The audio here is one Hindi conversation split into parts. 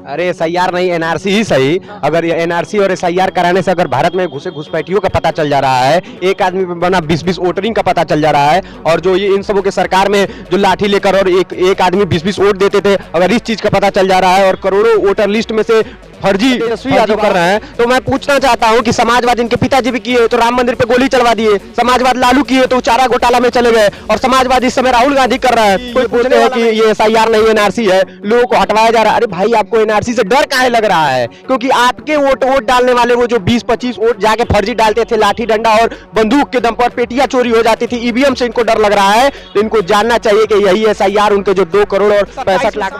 अरे SIR नहीं, NRC ही सही। अगर ये NRC और SIR कराने से अगर भारत में घुसे घुसपैठियों का पता चल जा रहा है, एक आदमी पे बना 20-20 वोटरिंग का पता चल जा रहा है, और जो ये इन सबों के सरकार में जो लाठी लेकर और एक आदमी 20-20 वोट देते थे, अगर इस चीज का पता चल जा रहा है और करोड़ों वोटर लिस्ट में से फर्जी तेजस्वी यादव कर रहे हैं, तो मैं पूछना चाहता हूं कि समाजवाद इनके पिताजी भी किए तो राम मंदिर पे गोली चलवा दिए, समाजवाद लालू किए तो चारा घोटाला में चले गए, और समाजवाद इस समय राहुल गांधी कर रहा है। कोई बोलते हैं कि ये SIR नहीं NRC है, लोगों को हटवाया जा रहा है। अरे भाई, आपको NRC से डर काहे लग रहा है? क्योंकि आपके वोट डालने वाले वो जो 20-25 वोट जाके फर्जी डालते थे, लाठी डंडा और बंदूक के दम पर पेटियां चोरी हो जाती थी, EVM से इनको डर लग रहा है। तो इनको जानना चाहिए कि यही SIR उनके जो 2 करोड़ और 65 लाख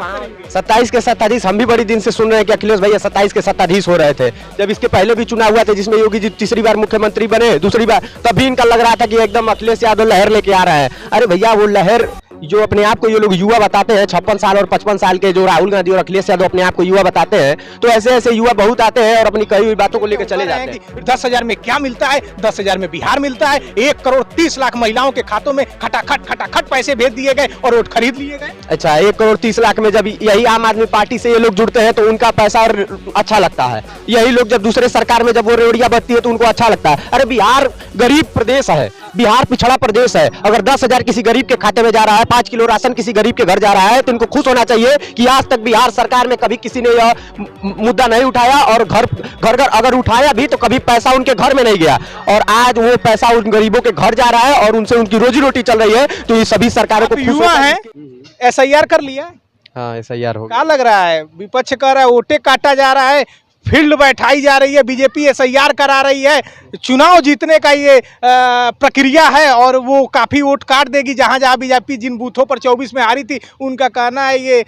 27 के सत्ताधीश, हम भी बड़ी दिन से सुन रहे हैं कि अखिलेश भैया 27 के सत्ताधीश हो रहे थे। जब इसके पहले भी चुनाव हुआ था जिसमें योगी जी तीसरी बार मुख्यमंत्री बने, दूसरी बार, तब भी इनका लग रहा था कि एकदम अखिलेश यादव लहर लेके आ रहा है। अरे भैया, वो लहर जो अपने आप को ये लोग युवा बताते हैं, 56 साल और 55 साल के जो राहुल गांधी और अखिलेश यादव अपने आप को युवा बताते हैं, तो ऐसे ऐसे युवा बहुत आते हैं और अपनी कही हुई बातों को लेकर चले जाते हैं। 10,000 में क्या मिलता है? 10,000 में बिहार मिलता है। 1 करोड़ 30 लाख महिलाओं के खातों में खटाखट पैसे भेज दिए गए और वोट खरीद लिए गए। अच्छा, 1 करोड़ 30 लाख में जब यही आम आदमी पार्टी से ये लोग जुड़ते हैं तो उनका पैसा और अच्छा लगता है। यही लोग जब दूसरे सरकार में जब वो रेवड़ियां बचती है तो उनको अच्छा लगता है। अरे बिहार गरीब प्रदेश है, बिहार पिछड़ा प्रदेश है। अगर 10,000 किसी गरीब के खाते में जा रहा है, 5 किलो राशन किसी गरीब के घर जा रहा है, तो इनको खुश होना चाहिए कि आज तक बिहार सरकार में कभी किसी ने यह मुद्दा नहीं उठाया, और घर अगर उठाया भी तो कभी पैसा उनके घर में नहीं गया, और आज वो पैसा उन गरीबों के घर जा रहा है और उनसे उनकी रोजी रोटी चल रही है। तो ये सभी सरकारों को युवा है, SIR कर लिया। हाँ, SIR हो क्या लग रहा है? विपक्ष कह रहा है वोटे काटा जा रहा है, फील्ड बैठाई जा रही है, बीजेपी SIR करा रही है, चुनाव जीतने का ये प्रक्रिया है और वो काफ़ी वोट काट देगी। जहाँ जहाँ बीजेपी जिन बूथों पर 24 में हारी थी, उनका कहना है ये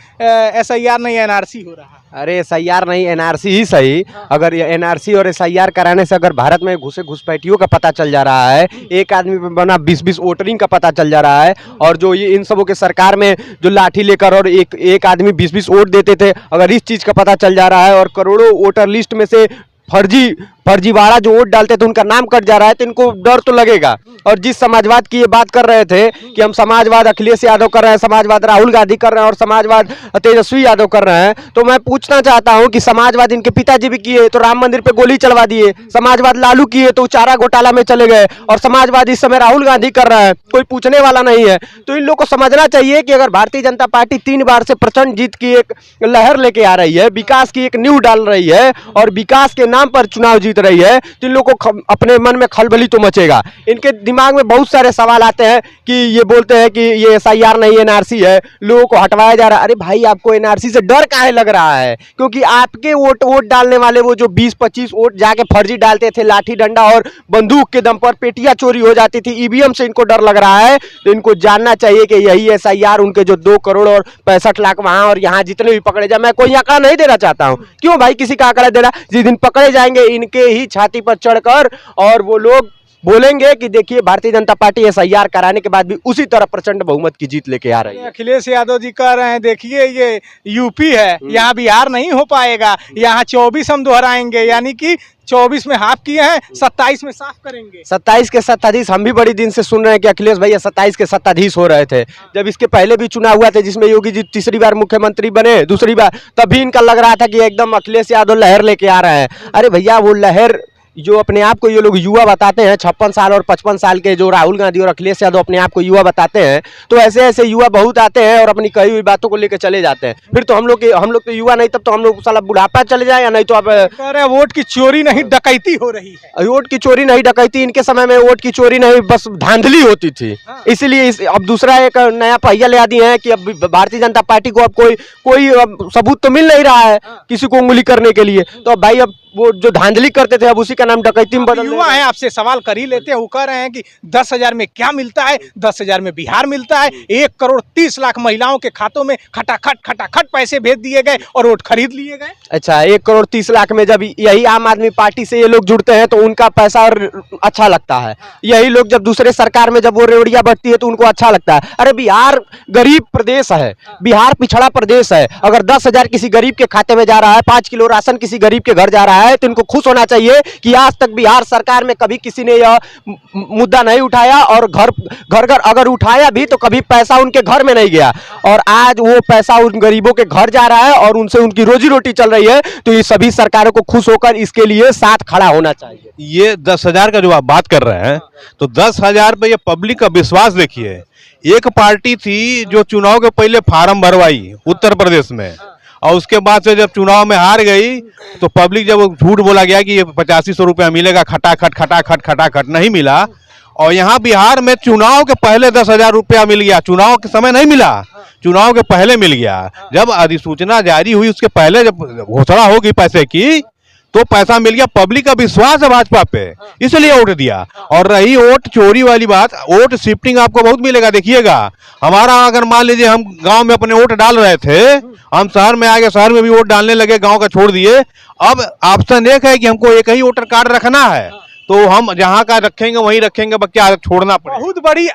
SIR नहीं NRC हो रहा है। अरे SIR नहीं, NRC ही सही। अगर ये NRC और SIR कराने से अगर भारत में घुसे घुसपैठियों का पता चल जा रहा है, एक आदमी पे बना 20-20 वोटरिंग का पता चल जा रहा है, और जो ये इन सबों के सरकार में जो लाठी लेकर और एक आदमी 20-20 वोट देते थे, अगर इस चीज़ का पता चल जा रहा है और करोड़ों वोटर लिस्ट में से फर्जीवाड़ा जो वोट डालते थे उनका नाम कट जा रहा है, तो इनको डर तो लगेगा। और जिस समाजवाद की ये बात कर रहे थे कि हम समाजवाद अखिलेश यादव कर रहे हैं, समाजवाद राहुल गांधी कर रहे हैं और समाजवाद तेजस्वी यादव कर रहे हैं, तो मैं पूछना चाहता हूं कि समाजवाद इनके पिताजी भी किए तो राम मंदिर पे गोली चलवा दिए, समाजवाद लालू किए तो चारा घोटाला में चले गए, और समाजवाद इस समय राहुल गांधी कर रहा है, कोई पूछने वाला नहीं है। तो इन लोगों को समझना चाहिए कि अगर भारतीय जनता पार्टी 3 बार से प्रचंड जीत की एक लहर लेके आ रही है, विकास की एक नींव डाल रही है और विकास के नाम पर चुनाव जीत रही है, तो इन लोगों को अपने मन में खलबली तो मचेगा। इनके दिमाग में बहुत सारे सवाल आते हैं कि ये बोलते हैं कि ये SIR नहीं NRC है, लोगों को हटवाया जा रहा है। अरे भाई, आपको NRC से डर काहे लग रहा है? क्योंकि आपके वोट डालने वाले वो जो 20-25 वोट जाके फर्जी डालते थे, लाठी डंडा और बंदूक के दम पर पेटियां चोरी हो जाती थी, EVM से इनको डर लग रहा है। तो इनको जानना चाहिए कि यही SIR उनके जो 2 करोड़ और 65 लाख वहां और यहाँ जितने भी पकड़े जाए, मैं कोई आंकड़ा नहीं देना चाहता हूँ। क्यों भाई किसी का आंकड़ा देना? जिस दिन पकड़े जाएंगे इनके ही छाती पर चढ़कर और वो लोग बोलेंगे कि देखिए भारतीय जनता पार्टी SIR कराने के बाद भी उसी तरह प्रचंड बहुमत की जीत लेके आ रही है। अखिलेश यादव जी कह रहे हैं देखिए ये यूपी है, यहाँ बिहार नहीं हो पाएगा, यहाँ 24 हम दोहराएंगे, यानी कि 24 में हाफ किए हैं, 27 में साफ करेंगे। 27 के सत्ताधीश, हम भी बड़ी दिन से सुन रहे हैं कि अखिलेश भैया 27 के सत्ताधीश हो रहे थे। जब इसके पहले भी चुनाव हुआ था जिसमें योगी जी तीसरी बार मुख्यमंत्री बने, दूसरी बार, तब भी इनका लग रहा था कि एकदम अखिलेश यादव लहर लेके आ रहे हैं। अरे भैया, वो लहर जो अपने आप को ये लोग युवा बताते हैं, 56 साल और 55 साल के जो राहुल गांधी और अखिलेश यादव अपने आप को युवा बताते हैं, तो ऐसे ऐसे युवा बहुत आते हैं और अपनी कही हुई बातों को लेकर चले जाते हैं। फिर तो हम लोग तो युवा नहीं, तब तो हम लोग साला बुढ़ापा चले जाए, या नहीं तो अब कह रहे वोट की चोरी नहीं डकैती हो रही है। वोट की चोरी नहीं डकैती, इनके समय में वोट की चोरी नहीं बस धांधली होती थी। इसीलिए अब दूसरा एक नया पहिया ले आती है कि अब भारतीय जनता पार्टी को अब कोई सबूत तो मिल नहीं रहा है किसी को उंगली करने के लिए। तो अब भाई, अब वो जो धांधली करते थे अब उसी का नाम डकैती में बदल। युवा है, आपसे सवाल कर ही लेते हैं। वो कह रहे हैं कि 10,000 में क्या मिलता है? 10,000 में बिहार मिलता है। 1 करोड़ 30 लाख महिलाओं के खातों में खटाखट पैसे भेज दिए गए और वोट खरीद लिए गए। अच्छा, 1 करोड़ 30 लाख में जब यही आम आदमी पार्टी से ये लोग जुड़ते हैं तो उनका पैसा और अच्छा लगता है। यही लोग जब दूसरे सरकार में जब वो रेवड़ियां बढ़ती है तो उनको अच्छा लगता है। अरे बिहार गरीब प्रदेश है, बिहार पिछड़ा प्रदेश है। अगर 10,000 किसी गरीब के खाते में जा रहा है, 5 किलो राशन किसी गरीब के घर जा रहा है, है तो इनको खुश होना चाहिए कि आज तक बिहार सरकार में कभी किसी ने यह मुद्दा नहीं उठाया, और घर घर अगर उठाया भी तो कभी पैसा उनके घर में नहीं गया, और आज वो पैसा उन गरीबों के घर जा रहा है और उनसे उनकी रोजी रोटी चल रही है। तो ये सभी सरकारों को खुश होकर इसके लिए साथ खड़ा होना चाहिए। ये 10,000 का जो आप बात कर रहे हैं, तो 10,000 पे ये पब्लिक का विश्वास देखिए। एक पार्टी थी जो चुनाव के पहले फार्म भरवाई उत्तर प्रदेश में, और उसके बाद से जब चुनाव में हार गई तो पब्लिक जब झूठ बोला गया कि ये 8500 रुपया मिलेगा, खटाखट नहीं मिला। और यहाँ बिहार में चुनाव के पहले 10,000 रुपया मिल गया। चुनाव के समय नहीं मिला, चुनाव के पहले मिल गया। जब अधिसूचना जारी हुई उसके पहले जब घोषणा होगी पैसे की, तो पैसा मिल गया। पब्लिक का विश्वास है भाजपा पे, इसलिए वोट दिया। और रही वोट चोरी वाली बात, वोट शिफ्टिंग आपको बहुत मिलेगा। देखिएगा, हमारा अगर मान लीजिए हम गांव में अपने वोट डाल रहे थे, हम शहर में आ गए, शहर में भी वोट डालने लगे, गांव का छोड़ दिए। अब ऑप्शन एक है कि हमको एक ही वोटर कार्ड रखना है, तो हम जहां का रखेंगे वहीं रखेंगे, क्या छोड़ना पड़ेगा। बहुत बड़ी